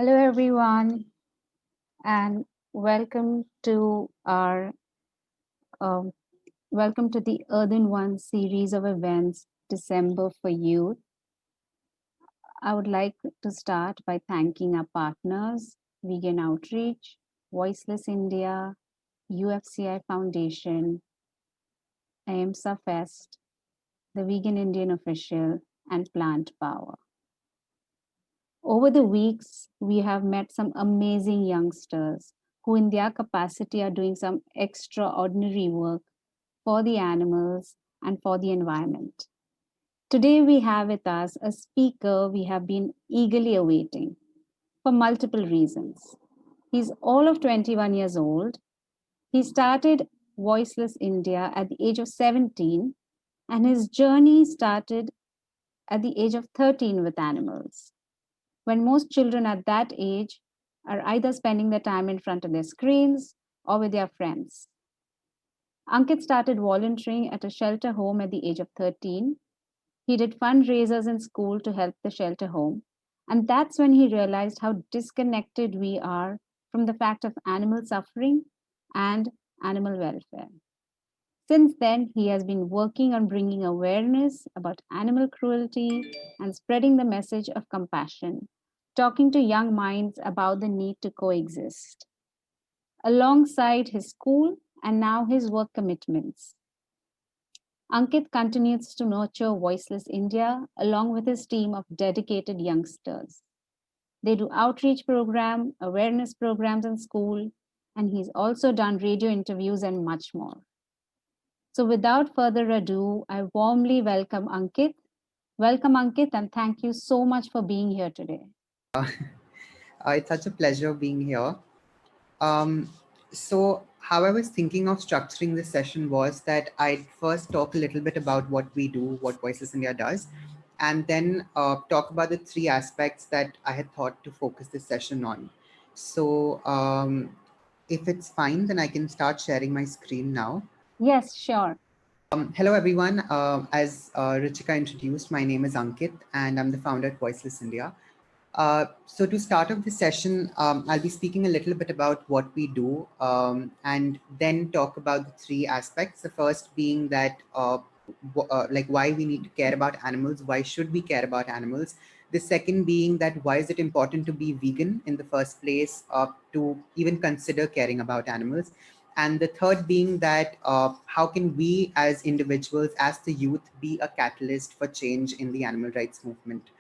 Hello, everyone, and welcome to our um, welcome to the Earthen One series of events, December for Youth. I would like to start by thanking our partners, Vegan Outreach, Voiceless India, UFCI Foundation, AIMSA Fest, the Vegan Indian Official, and Plant Power. Over the weeks, we have met some amazing youngsters who, in their capacity, are doing some extraordinary work for the animals and for the environment. Today, we have with us a speaker we have been eagerly awaiting for multiple reasons. He's all of 21 years old. He started Voiceless India at the age of 17, and his journey started at the age of 13 with animals, when most children at that age are either spending their time in front of their screens or with their friends. Ankit started volunteering at a shelter home at the age of 13. He did fundraisers in school to help the shelter home. And that's when he realized how disconnected we are from the fact of animal suffering and animal welfare. Since then, he has been working on bringing awareness about animal cruelty and spreading the message of compassion, talking to young minds about the need to coexist. Alongside his school and now his work commitments, Ankit continues to nurture Voiceless India along with his team of dedicated youngsters. They do outreach program, awareness programs in school, and he's also done radio interviews and much more. So without further ado, I warmly welcome Ankit. Welcome, Ankit, and thank you so much for being here today. Uh, it's such a pleasure being here. Um, so, how I was thinking of structuring this session was that I'd first talk a little bit about what we do, what Voiceless India does, and then talk about the three aspects that I had thought to focus this session on. So, if it's fine, then I can start sharing my screen now. Yes, sure. Hello, everyone. As Richika introduced, my name is Ankit, and I'm the founder at Voiceless India. So to start off this session, I'll be speaking a little bit about what we do and then talk about the three aspects. The first being that like why we need to care about animals, why should we care about animals? The second being that why is it important to be vegan in the first place to even consider caring about animals? And the third being that how can we as individuals, as the youth, be a catalyst for change in the animal rights movement?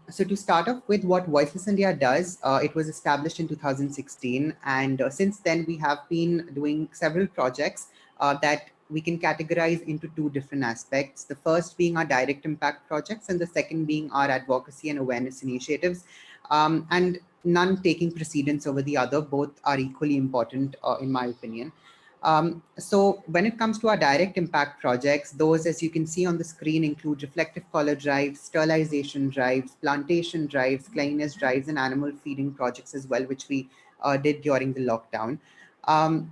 So to start off with what Voiceless India does, it was established in 2016. And since then, we have been doing several projects that we can categorize into two different aspects. The first being our direct impact projects, and the second being our advocacy and awareness initiatives. And none taking precedence over the other, both are equally important, in my opinion. So when it comes to our direct impact projects, those, as you can see on the screen, include reflective collar drives, sterilization drives, plantation drives, cleanliness drives, and animal feeding projects as well, which we did during the lockdown. Um,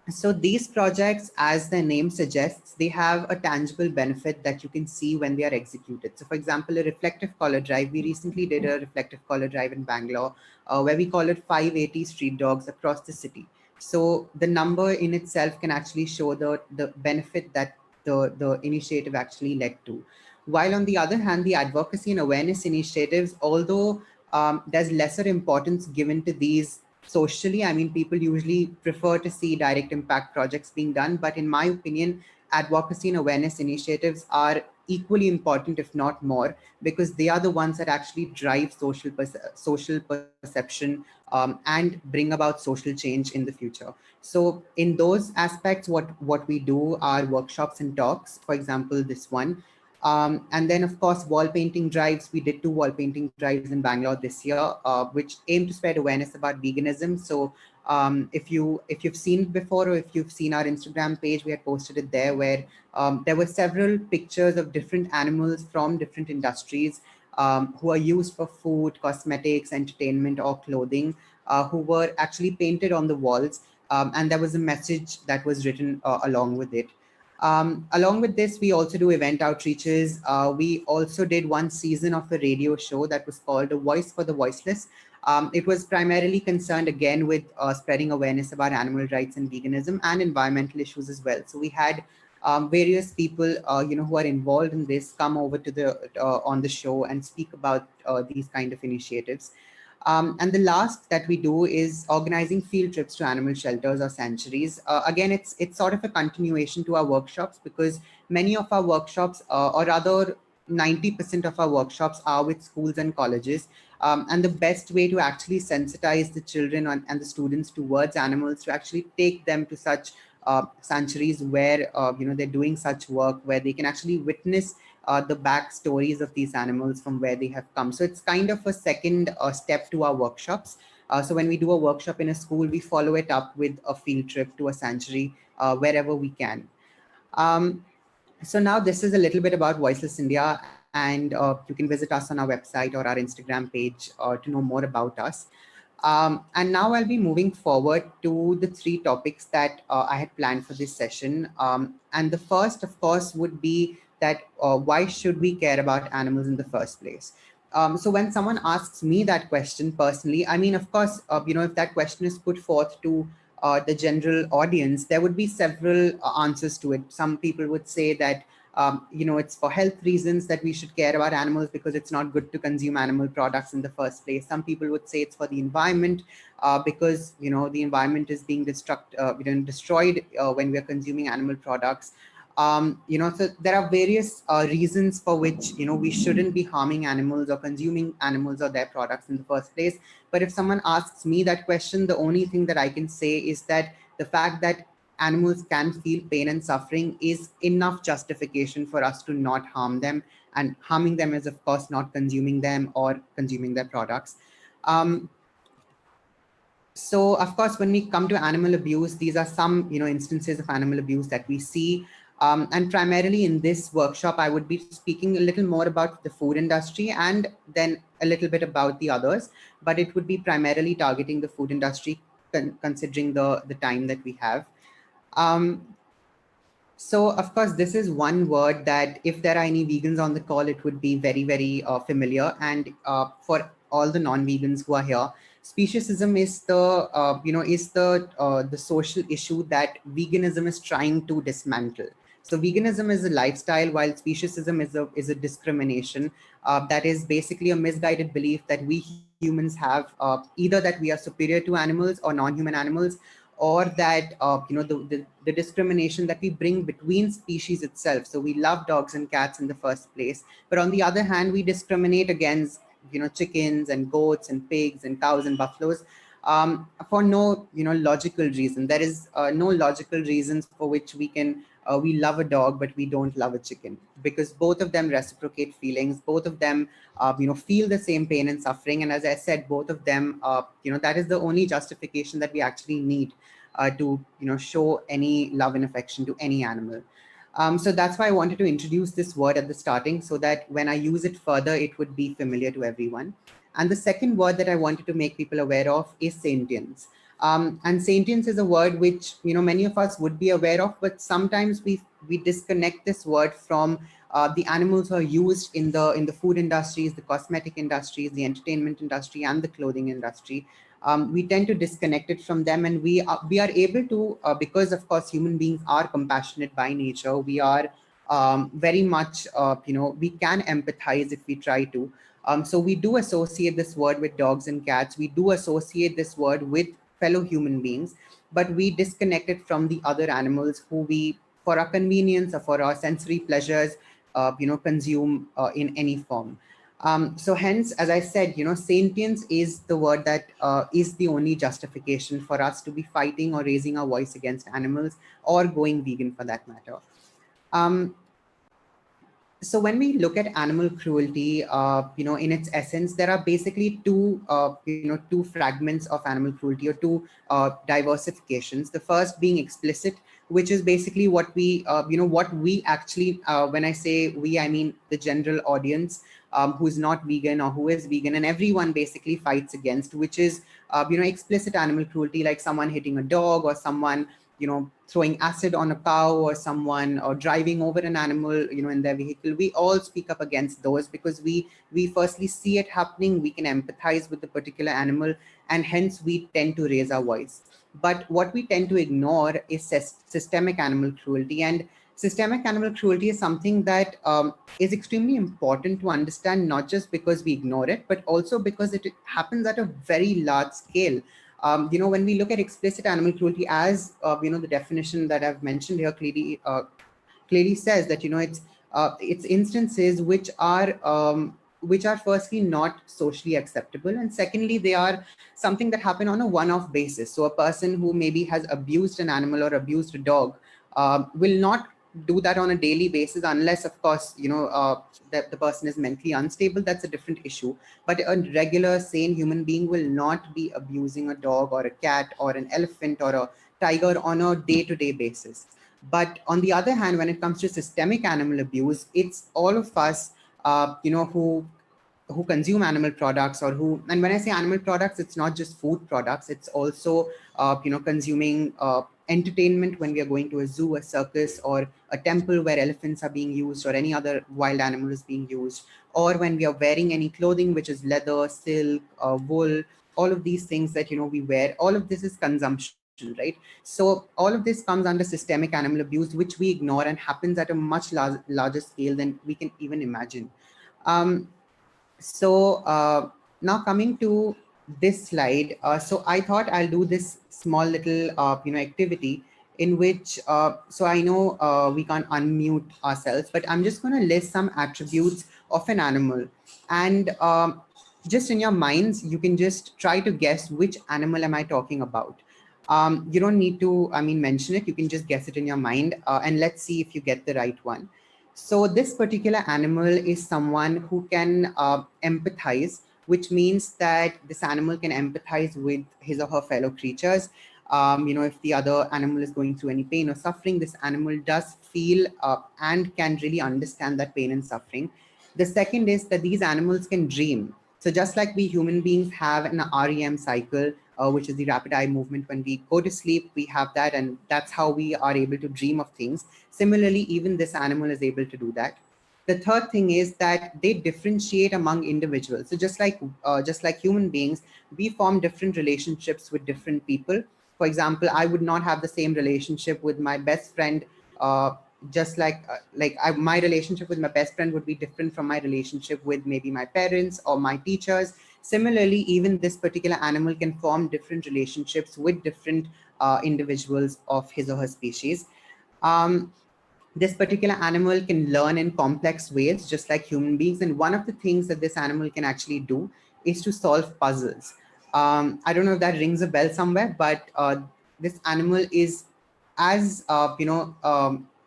so these projects, as the name suggests, they have a tangible benefit that you can see when they are executed. So for example, a reflective collar drive, we recently did a reflective collar drive in Bangalore, where we call it 580 street dogs across the city. So the number in itself can actually show the benefit that the initiative actually led to. While on the other hand, the advocacy and awareness initiatives, although there's lesser importance given to these socially, I mean, people usually prefer to see direct impact projects being done. But in my opinion, advocacy and awareness initiatives are equally important, if not more, because they are the ones that actually drive social perception and bring about social change in the future. So in those aspects, what we do are workshops and talks, for example, this one. And then, of course, wall painting drives. We did two wall painting drives in Bangalore this year, which aim to spread awareness about veganism. So if you've seen it before, or if you've seen our Instagram page, we had posted it there, where there were several pictures of different animals from different industries who are used for food, cosmetics, entertainment, or clothing, who were actually painted on the walls. And there was a message that was written along with it. Along with this, we also do event outreaches. We also did one season of a radio show that was called A Voice for the Voiceless. It was primarily concerned again with spreading awareness about animal rights and veganism and environmental issues as well. So we had various people, who are involved in this come over to the on the show and speak about these kind of initiatives. And the last that we do is organizing field trips to animal shelters or sanctuaries. Again, it's sort of a continuation to our workshops because many of our workshops, or rather 90% of our workshops are with schools and colleges. And the best way to actually sensitize the children and the students towards animals, to actually take them to such sanctuaries where they're doing such work, where they can actually witness the backstories of these animals from where they have come. So it's kind of a second step to our workshops. So when we do a workshop in a school, we follow it up with a field trip to a sanctuary wherever we can. Um, so now this is a little bit about Voiceless India, and you can visit us on our website or our Instagram page to know more about us. And now I'll be moving forward to the three topics that I had planned for this session. And the first, of course, would be that why should we care about animals in the first place? So when someone asks me that question personally, I mean, of course, if that question is put forth to the general audience, there would be several answers to it. Some people would say that it's for health reasons that we should care about animals because it's not good to consume animal products in the first place. Some people would say it's for the environment because the environment is being destroyed when we are consuming animal products. So there are various reasons for which we shouldn't be harming animals or consuming animals or their products in the first place. But if someone asks me that question, the only thing that I can say is that the fact that animals can feel pain and suffering is enough justification for us to not harm them. And harming them is, of course, not consuming them or consuming their products. Um, so, of course, when we come to animal abuse, these are some instances of animal abuse that we see. And primarily in this workshop, I would be speaking a little more about the food industry and then a little bit about the others. But it would be primarily targeting the food industry, considering the time that we have. Um, so, of course, this is one word that if there are any vegans on the call, it would be very, very familiar. And for all the non-vegans who are here, speciesism is the social issue that veganism is trying to dismantle. So, veganism is a lifestyle, while speciesism is a discrimination that is basically a misguided belief that we humans have either that we are superior to animals or non-human animals, or that the discrimination that we bring between species itself. So we love dogs and cats in the first place, but on the other hand we discriminate against chickens and goats and pigs and cows and buffaloes for no logical reason. There is no logical reasons for which we love a dog but we don't love a chicken, because both of them reciprocate feelings, both of them feel the same pain and suffering. And as I said, both of them that is the only justification that we actually need to show any love and affection to any animal. So that's why I wanted to introduce this word at the starting, so that when I use it further, it would be familiar to everyone. And the second word that I wanted to make people aware of is sentience. And sentience is a word which many of us would be aware of, but sometimes we disconnect this word from the animals who are used in the food industries, the cosmetic industries, the entertainment industry, and the clothing industry. We tend to disconnect it from them, and we are able to because of course human beings are compassionate by nature. We are very much we can empathize if we try to. So we do associate this word with dogs and cats. We do associate this word with fellow human beings, but we disconnect it from the other animals who we, for our convenience or for our sensory pleasures, consume in any form. So hence, as I said, sentience is the word that is the only justification for us to be fighting or raising our voice against animals or going vegan for that matter. Um, so when we look at animal cruelty, in its essence, there are basically two fragments of animal cruelty, or two diversifications. The first being explicit, which is basically what we actually, when I say we, I mean the general audience who's not vegan or who is vegan, and everyone basically fights against, which is explicit animal cruelty, like someone hitting a dog or someone throwing acid on a cow or someone, or driving over an animal, in their vehicle. We all speak up against those because we firstly see it happening, we can empathize with the particular animal, and hence we tend to raise our voice. But what we tend to ignore is systemic animal cruelty. And systemic animal cruelty is something that is extremely important to understand, not just because we ignore it, but also because it happens at a very large scale. When we look at explicit animal cruelty, as the definition that I've mentioned here clearly says that it's instances which are firstly not socially acceptable, and secondly they are something that happen on a one-off basis. So a person who maybe has abused an animal or abused a dog will not do that on a daily basis, unless of course that the person is mentally unstable. That's a different issue. But a regular sane human being will not be abusing a dog or a cat or an elephant or a tiger on a day-to-day basis. But on the other hand, when it comes to systemic animal abuse, it's all of us who consume animal products, or who, and when I say animal products, it's not just food products, it's also consuming entertainment when we are going to a zoo, a circus, or a temple where elephants are being used or any other wild animal is being used, or when we are wearing any clothing which is leather, silk, wool, all of these things that we wear. All of this is consumption, right? So all of this comes under systemic animal abuse, which we ignore and happens at a much larger scale than we can even imagine. um, so now coming to this slide, so I thought I'll do this small little activity in which so I know we can't unmute ourselves, but I'm just going to list some attributes of an animal, and just in your minds you can just try to guess which animal am I talking about. You don't need to, I mean, mention it. You can just guess it in your mind, and let's see if you get the right one. So this particular animal is someone who can empathize, which means that this animal can empathize with his or her fellow creatures. If the other animal is going through any pain or suffering, this animal does feel and can really understand that pain and suffering. The second is that these animals can dream. So just like we human beings have an REM cycle, which is the rapid eye movement, when we go to sleep, we have that, and that's how we are able to dream of things. Similarly, even this animal is able to do that. The third thing is that they differentiate among individuals. So just like human beings, we form different relationships with different people. For example, I would not have the same relationship with my best friend. Just my relationship with my best friend would be different from my relationship with maybe my parents or my teachers. Similarly, even this particular animal can form different relationships with different individuals of his or her species. Um, this particular animal can learn in complex ways, just like human beings. And one of the things that this animal can actually do is to solve puzzles. I don't know if that rings a bell somewhere, but this animal is, as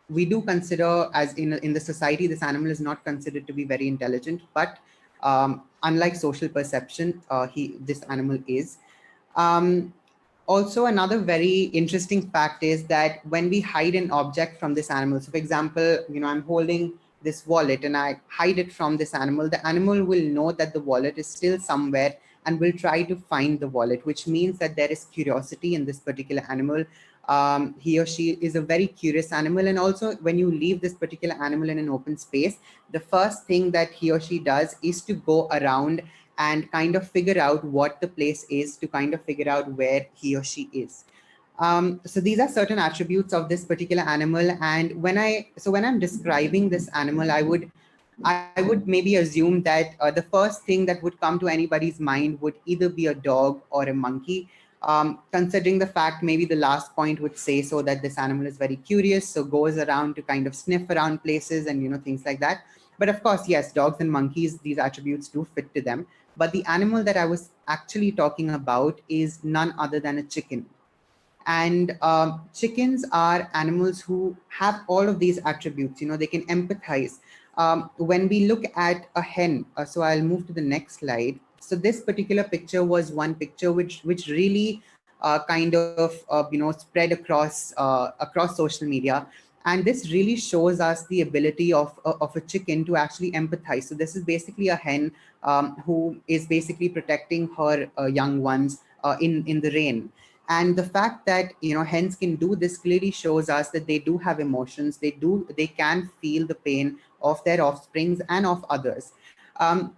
we do consider, as in the society, this animal is not considered to be very intelligent, but unlike social perception, this animal is. Um, Also, another very interesting fact is that when we hide an object from this animal, so for example, I'm holding this wallet and I hide it from this animal, the animal will know that the wallet is still somewhere and will try to find the wallet, which means that there is curiosity in this particular animal. He or she is a very curious animal. And also, when you leave this particular animal in an open space, the first thing that he or she does is to go around and kind of figure out what the place is, to kind of figure out where he or she is. So these are certain attributes of this particular animal. And when I'm describing this animal, I would maybe assume that the first thing that would come to anybody's mind would either be a dog or a monkey. Considering the fact, maybe the last point would say so, that this animal is very curious, so goes around to kind of sniff around places and things like that. But of course, yes, dogs and monkeys, these attributes do fit to them. But the animal that I was actually talking about is none other than a chicken. And chickens are animals who have all of these attributes. They can empathize. When we look at a hen, so I'll move to the next slide. So this particular picture was one picture which really kind of spread across social media. And this really shows us the ability of a chicken to actually empathize. So this is basically a hen who is basically protecting her young ones in the rain. And the fact that hens can do this clearly shows us that they do have emotions. They can feel the pain of their offsprings and of others. um,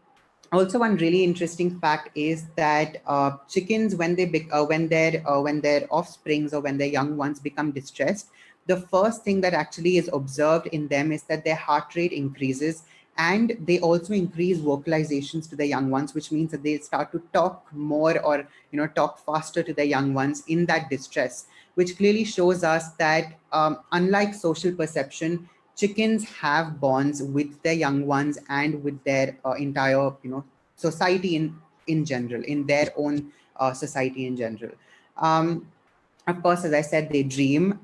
Also, one really interesting fact is that chickens, when their offsprings or when their young ones become distressed, the first thing that actually is observed in them is that their heart rate increases, and they also increase vocalizations to the young ones, which means that they start to talk more, or talk faster to the young ones in that distress, which clearly shows us that unlike social perception, chickens have bonds with their young ones and with their entire society in general, in their own society in general. um, of course, as I said, they dream,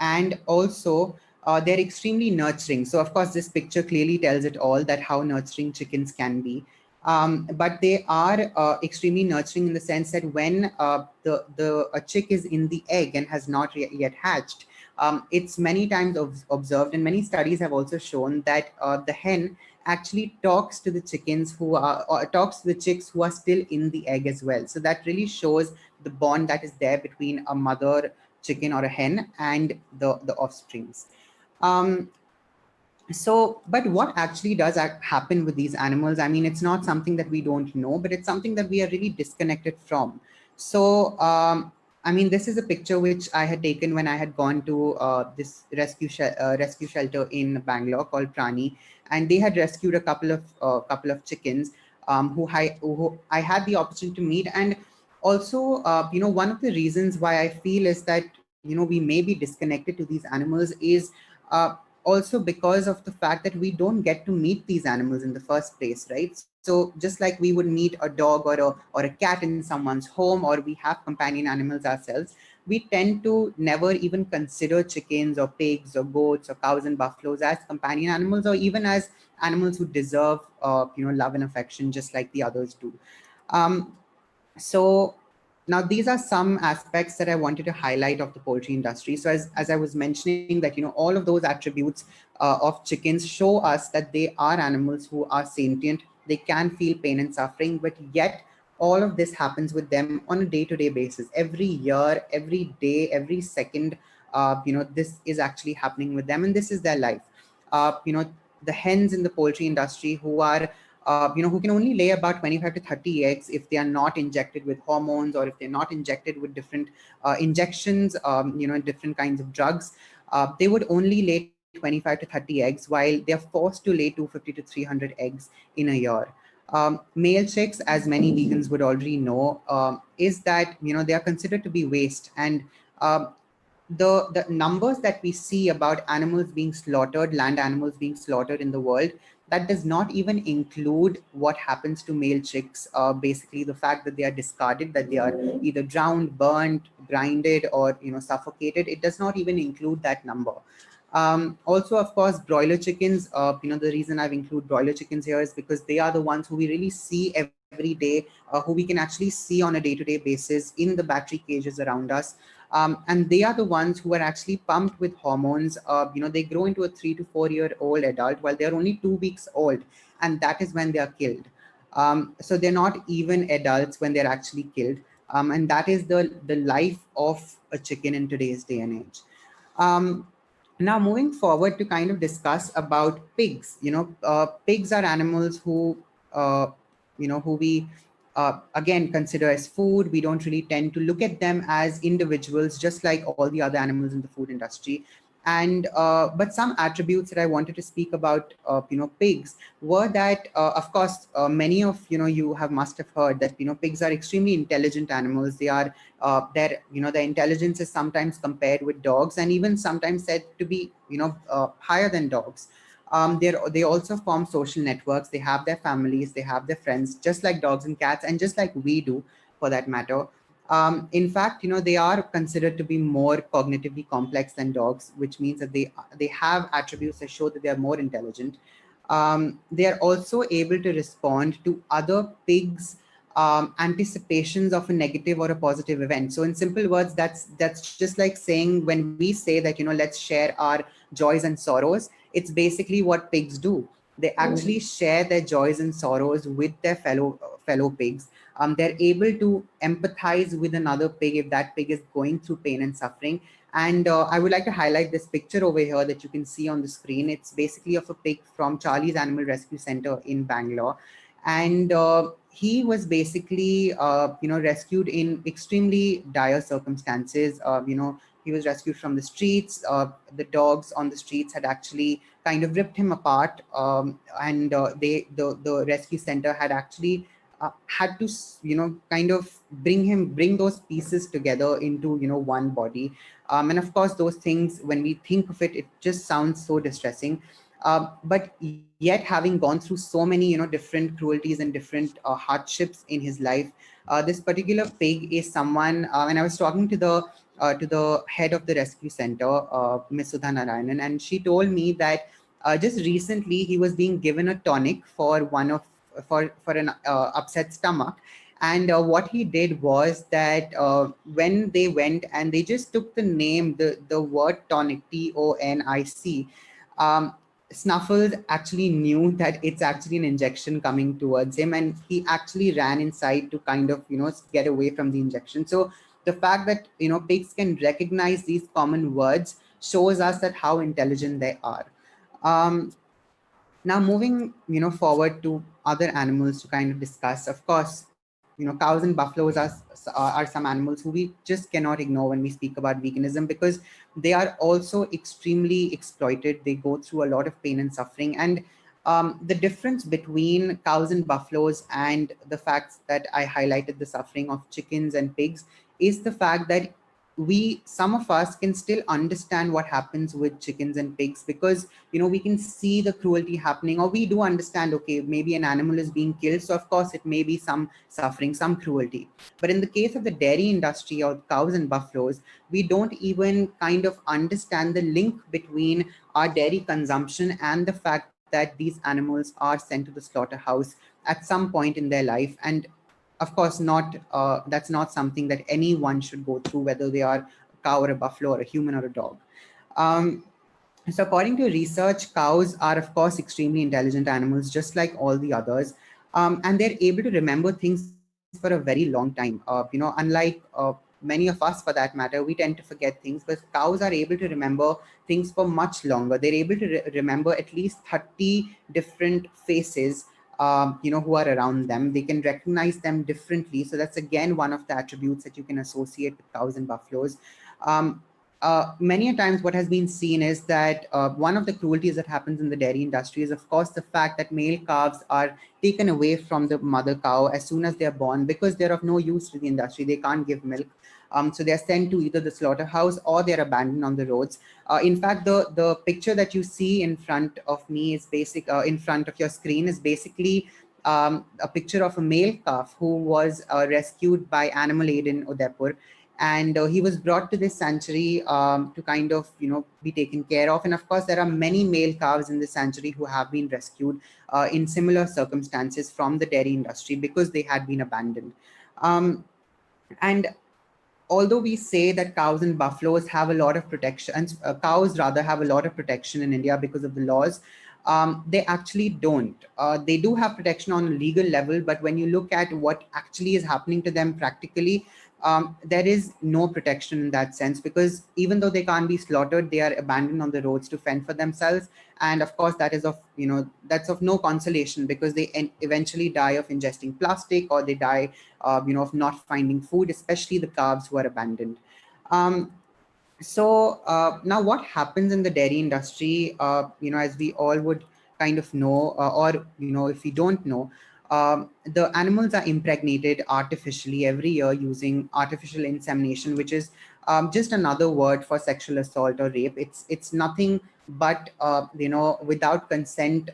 and also they're extremely nurturing. So of course this picture clearly tells it all, that how nurturing chickens can be. But they are extremely nurturing in the sense that when the a chick is in the egg and has not yet hatched, it's many times observed, and many studies have also shown that the hen actually talks to the chickens who are, or talks to the chicks who are still in the egg as well. So that really shows the bond that is there between a mother chicken or a hen and the offsprings. Um, so, but what actually does happen with these animals? I mean, it's not something that we don't know, but it's something that we are really disconnected from. So, I mean, this is a picture which I had taken when I had gone to this rescue shelter in Bangalore called Prani, and they had rescued a couple of chickens, who I had the opportunity to meet. And also, one of the reasons why I feel is that we may be disconnected to these animals is uh, also because of the fact that we don't get to meet these animals in the first place, right? So just like we would meet a dog or a cat in someone's home, or we have companion animals ourselves, we tend to never even consider chickens or pigs or goats or cows and buffaloes as companion animals, or even as animals who deserve love and affection just like the others do. um, so now these are some aspects that I wanted to highlight of the poultry industry. So as I was mentioning, that all of those attributes of chickens show us that they are animals who are sentient. They can feel pain and suffering, but yet all of this happens with them on a day-to-day basis. Every year, every day, every second, this is actually happening with them, and this is their life. The hens in the poultry industry who are who can only lay about 25 to 30 eggs if they are not injected with hormones, or if they're not injected with different injections, different kinds of drugs. They would only lay 25 to 30 eggs, while they're forced to lay 250 to 300 eggs in a year. Male chicks, as many vegans would already know, is that they are considered to be waste. And um, the numbers that we see about animals being slaughtered, land animals being slaughtered in the world, that does not even include what happens to male chicks. Basically, the fact that they are discarded, that they are either drowned, burnt, grinded, or suffocated. It does not even include that number. Also, of course, broiler chickens. The reason I've included broiler chickens here is because they are the ones who we really see every day, who we can actually see on a day-to-day basis in the battery cages around us. And they are the ones who are actually pumped with hormones. They grow into a 3 to 4 year old adult while they're only 2 weeks old, and that is when they are killed. So they're not even adults when they're actually killed, and that is the life of a chicken in today's day and age. Um, Now, moving forward to kind of discuss about pigs. Pigs are animals uh, who we again consider as food. We don't really tend to look at them as individuals, just like all the other animals in the food industry. And but some attributes that I wanted to speak about, pigs, were that, of course, many of you have must have heard that pigs are extremely intelligent animals. They are their intelligence is sometimes compared with dogs, and even sometimes said to be higher than dogs. They also form social networks. They have their families, they have their friends, just like dogs and cats, and just like we do, for that matter. In fact, they are considered to be more cognitively complex than dogs, which means that they have attributes that show that they are more intelligent. They are also able to respond to other pigs' anticipations of a negative or a positive event. So in simple words, that's just like saying, when we say that let's share our joys and sorrows, it's basically what pigs do. They actually share their joys and sorrows with their fellow pigs. They're able to empathize with another pig if that pig is going through pain and suffering. And I would like to highlight this picture over here that you can see on the screen. It's basically of a pig from Charlie's Animal Rescue Center in Bangalore. And he was basically, rescued in extremely dire circumstances. He was rescued from the streets. The dogs on the streets had actually kind of ripped him apart, and the rescue center had actually had to, kind of bring those pieces together into, one body. And of course, those things, when we think of it, it just sounds so distressing. But yet, having gone through so many, different cruelties and different hardships in his life, this particular pig is someone. And I was talking to the head of the rescue center, Miss Sudha Narayanan, and she told me that just recently he was being given a tonic for an upset stomach. And what he did was that when they went and they just took the word tonic, TONIC, um, Snuffles actually knew that it's actually an injection coming towards him, and he actually ran inside to kind of, get away from the injection. So the fact that, pigs can recognize these common words shows us that how intelligent they are. Um, Now, moving, forward to other animals to kind of discuss. Of course, cows and buffaloes are some animals who we just cannot ignore when we speak about veganism, because they are also extremely exploited. They go through a lot of pain and suffering. And the difference between cows and buffaloes and the fact that I highlighted the suffering of chickens and pigs is the fact that some of us can still understand what happens with chickens and pigs, because we can see the cruelty happening, or we do understand, okay, maybe an animal is being killed, so of course it may be some suffering, some cruelty. But in the case of the dairy industry or cows and buffaloes, we don't even kind of understand the link between our dairy consumption and the fact that these animals are sent to the slaughterhouse at some point in their life. And of course, not that's not something that anyone should go through, whether they are a cow or a buffalo or a human or a dog. um, so, according to research, cows are, of course, extremely intelligent animals, just like all the others. And they're able to remember things for a very long time. Unlike many of us, for that matter, we tend to forget things, but cows are able to remember things for much longer. They're able to remember at least 30 different faces, who are around them. They can recognize them differently. So, that's again one of the attributes that you can associate with cows and buffaloes. Um, Many a times what has been seen is that one of the cruelties that happens in the dairy industry is, of course, the fact that male calves are taken away from the mother cow as soon as they're born, because they're of no use to the industry. They can't give milk. So they're sent to either the slaughterhouse or they're abandoned on the roads. In fact, the picture that you see in front of me is in front of your screen is basically a picture of a male calf who was rescued by Animal Aid in Udaipur, and he was brought to this sanctuary to kind of be taken care of. And of course, there are many male calves in this sanctuary who have been rescued in similar circumstances from the dairy industry because they had been abandoned. Um, and although we say that cows and buffaloes have a lot of protection, and cows rather have a lot of protection in India because of the laws, they actually don't. They do have protection on a legal level, but when you look at what actually is happening to them practically, there is no protection in that sense, because even though they can't be slaughtered, they are abandoned on the roads to fend for themselves. And of course, that's of no consolation, because they eventually die of ingesting plastic, or they die of not finding food, especially the calves who are abandoned. Um, Now, what happens in the dairy industry, as we all would kind of know, or if we don't know, the animals are impregnated artificially every year using artificial insemination, which is just another word for sexual assault or rape. It's nothing but without consent,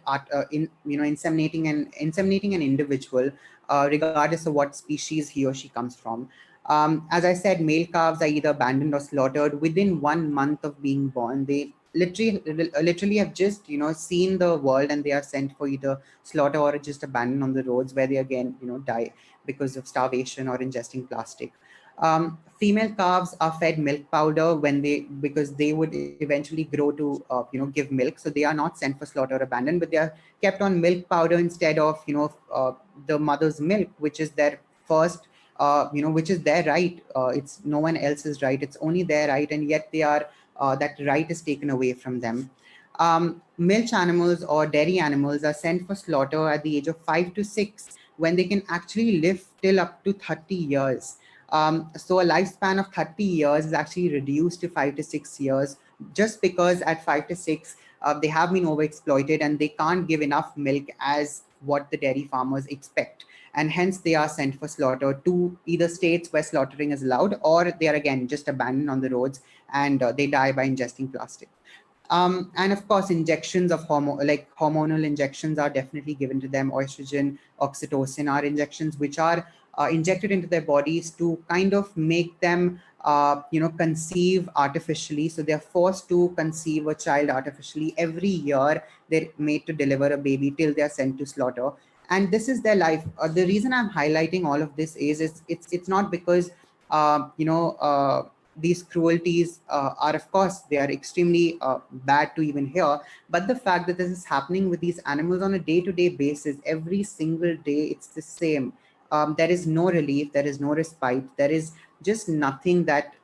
inseminating an individual, regardless of what species he or she comes from. As I said, male calves are either abandoned or slaughtered within 1 month of being born. They literally have just seen the world, and they are sent for either slaughter or just abandoned on the roads, where they again die because of starvation or ingesting plastic. Female calves are fed milk powder because they would eventually grow to give milk, so they are not sent for slaughter or abandoned, but they are kept on milk powder instead of the mother's milk, which is their first which is their right. It's no one else's right, it's only their right, and yet they are that right is taken away from them. Milch animals or dairy animals are sent for slaughter at the age of 5 to 6, when they can actually live till up to 30 years. So a lifespan of 30 years is actually reduced to 5 to 6 years, just because at 5 to 6 they have been overexploited and they can't give enough milk as what the dairy farmers expect. And hence they are sent for slaughter to either states where slaughtering is allowed, or they are again just abandoned on the roads, and they die by ingesting plastic. And of course, injections of hormonal injections are definitely given to them. Estrogen, oxytocin are injections which are injected into their bodies to kind of make them, conceive artificially. So they're forced to conceive a child artificially every year. They're made to deliver a baby till they're sent to slaughter, and this is their life. The reason I'm highlighting all of this is it's not because these cruelties are, of course, they are extremely bad to even hear, but the fact that this is happening with these animals on a day-to-day basis, every single day, it's the same. There is no relief, there is no respite, there is just nothing that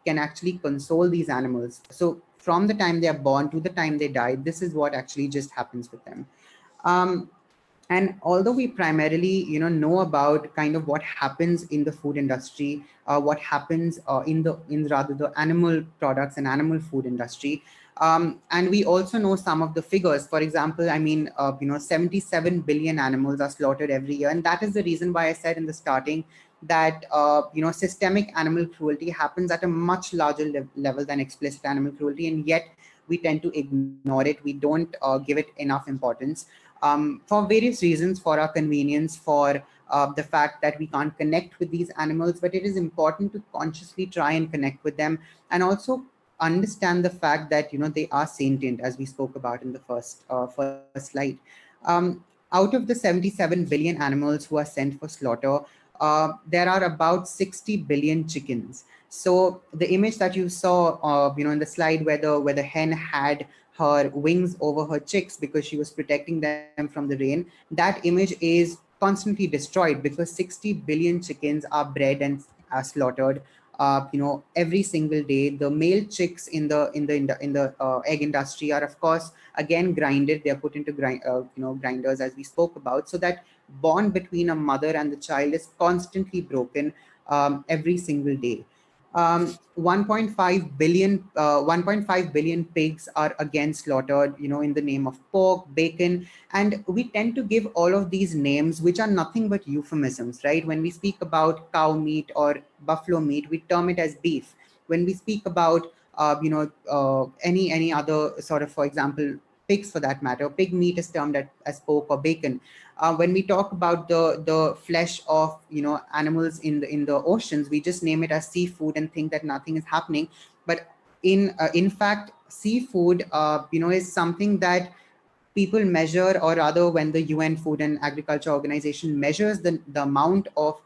can actually console these animals. So from the time they are born to the time they die, this is what actually just happens with them. um, and although we primarily know about kind of what happens in the food industry, what happens in rather the animal products and animal food industry, and we also know some of the figures. For example, I mean, 77 billion animals are slaughtered every year, and that is the reason why I said in the starting that systemic animal cruelty happens at a much larger level than explicit animal cruelty, and yet we tend to ignore it, we don't give it enough importance, for various reasons, for our convenience, for the fact that we can't connect with these animals. But it is important to consciously try and connect with them, and also understand the fact that they are sentient, as we spoke about in the first slide. Out of the 77 billion animals who are sent for slaughter, there are about 60 billion chickens. So the image that you saw, in the slide, where the hen had her wings over her chicks because she was protecting them from the rain, that image is constantly destroyed because 60 billion chickens are bred and are slaughtered every single day. The male chicks in the egg industry are, of course, again grinded. They are put into grinders, as we spoke about, so that bond between a mother and the child is constantly broken every single day. 1.5 billion pigs are again slaughtered, in the name of pork, bacon, and we tend to give all of these names, which are nothing but euphemisms, right? When we speak about cow meat or buffalo meat, we term it as beef. When we speak about, any other sort of, for example, pigs for that matter, pig meat is termed as pork or bacon. When we talk about the flesh of animals in the oceans, we just name it as seafood and think that nothing is happening. But in fact, seafood is something that people measure, or rather when the UN Food and Agriculture Organization measures the amount of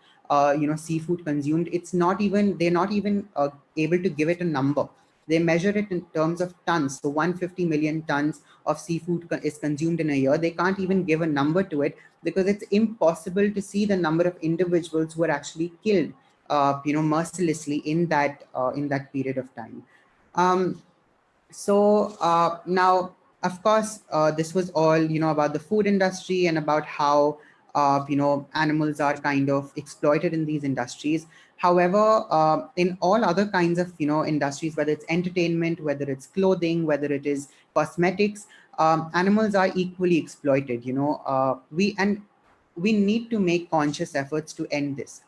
seafood consumed, it's not even they're not even able to give it a number. They measure it in terms of tons. So 150 million tons of seafood is consumed in a year. They can't even give a number to it because it's impossible to see the number of individuals who are actually killed mercilessly in that period of time. um, so now, of course, this was all about the food industry and about how animals are kind of exploited in these industries. However, in all other kinds of industries, whether it's entertainment, whether it's clothing, whether it is cosmetics, animals are equally exploited. We need to make conscious efforts to end this.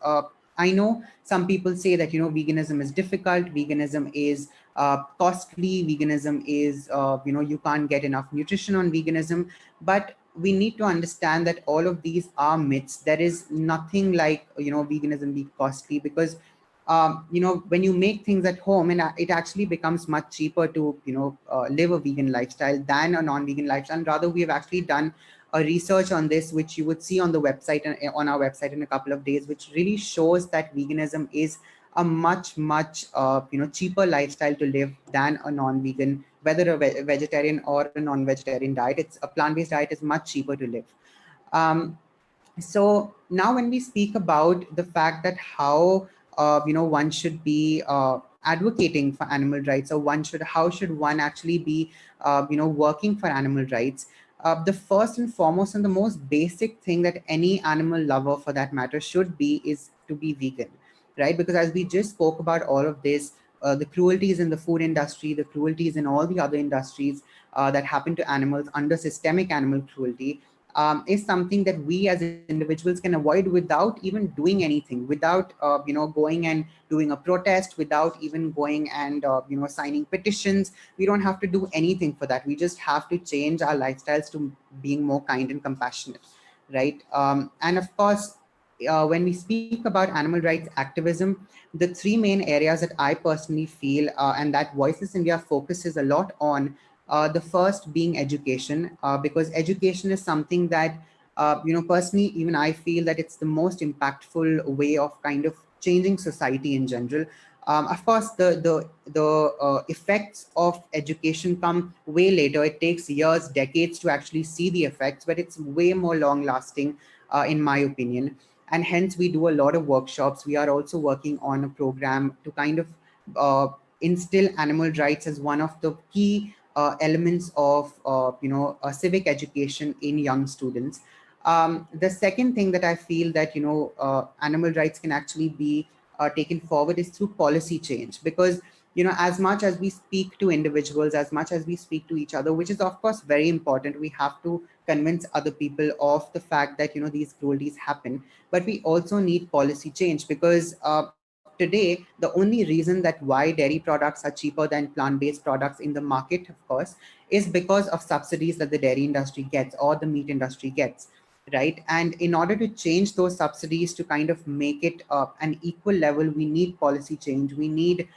I know some people say that veganism is difficult, veganism is costly, veganism is you can't get enough nutrition on veganism, but we need to understand that all of these are myths. There is nothing like veganism being costly, because when you make things at home, and it actually becomes much cheaper to live a vegan lifestyle than a non-vegan lifestyle. And rather, we have actually done a research on this, which you would see on the website and on our website in a couple of days, which really shows that veganism is a much cheaper lifestyle to live than a non-vegan, whether a vegetarian or a non-vegetarian diet. It's a plant-based diet is much cheaper to live. Um, so now when we speak about the fact that how one should be advocating for animal rights, or how should one actually be working for animal rights, the first and foremost and the most basic thing that any animal lover for that matter should be is to be vegan, right? Because as we just spoke about all of this, the cruelties in the food industry, the cruelties in all the other industries that happen to animals under systemic animal cruelty, is something that we as individuals can avoid without even doing anything, without going and doing a protest, without even going and signing petitions. We don't have to do anything for that. We just have to change our lifestyles to being more kind and compassionate, right? And of course, when we speak about animal rights activism, the three main areas that I personally feel and that Voiceless India focuses a lot on, the first being education, because education is something that, personally, even I feel that it's the most impactful way of kind of changing society in general. Of course, the effects of education come way later. It takes years, decades to actually see the effects, but it's way more long lasting, in my opinion. And hence, we do a lot of workshops. We are also working on a program to kind of uh, instill animal rights as one of the key elements of civic education in young students. The second thing that I feel that animal rights can actually be taken forward is through policy change, because as much as we speak to individuals, as much as we speak to each other, which is of course very important, we have to convince other people of the fact that these cruelties happen. But we also need policy change, because today the only reason that why dairy products are cheaper than plant-based products in the market, of course, is because of subsidies that the dairy industry gets or the meat industry gets, right? And in order to change those subsidies to kind of make it an equal level, we need policy change. We need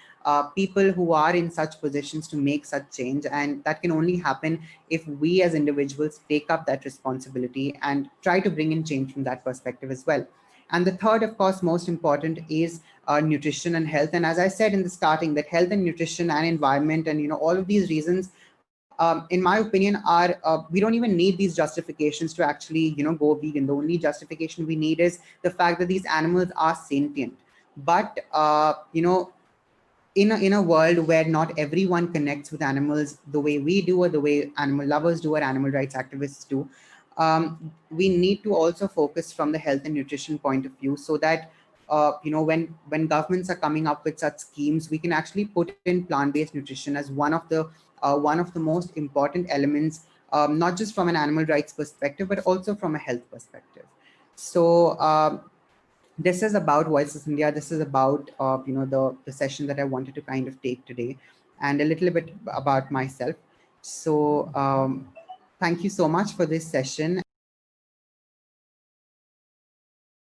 people who are in such positions to make such change, and that can only happen if we as individuals take up that responsibility and try to bring in change from that perspective as well. And the third, of course, most important is nutrition and health. And as I said in the starting, that health and nutrition and environment and all of these reasons, in my opinion, are we don't even need these justifications to actually go vegan. The only justification we need is the fact that these animals are sentient. But in a world where not everyone connects with animals the way we do, or the way animal lovers do, or animal rights activists do, we need to also focus from the health and nutrition point of view, so that when governments are coming up with such schemes, we can actually put in plant-based nutrition as one of the most important elements, not just from an animal rights perspective, but also from a health perspective. So this is about Voices India. This is about the session that I wanted to kind of take today, and a little bit about myself. So thank you so much for this session.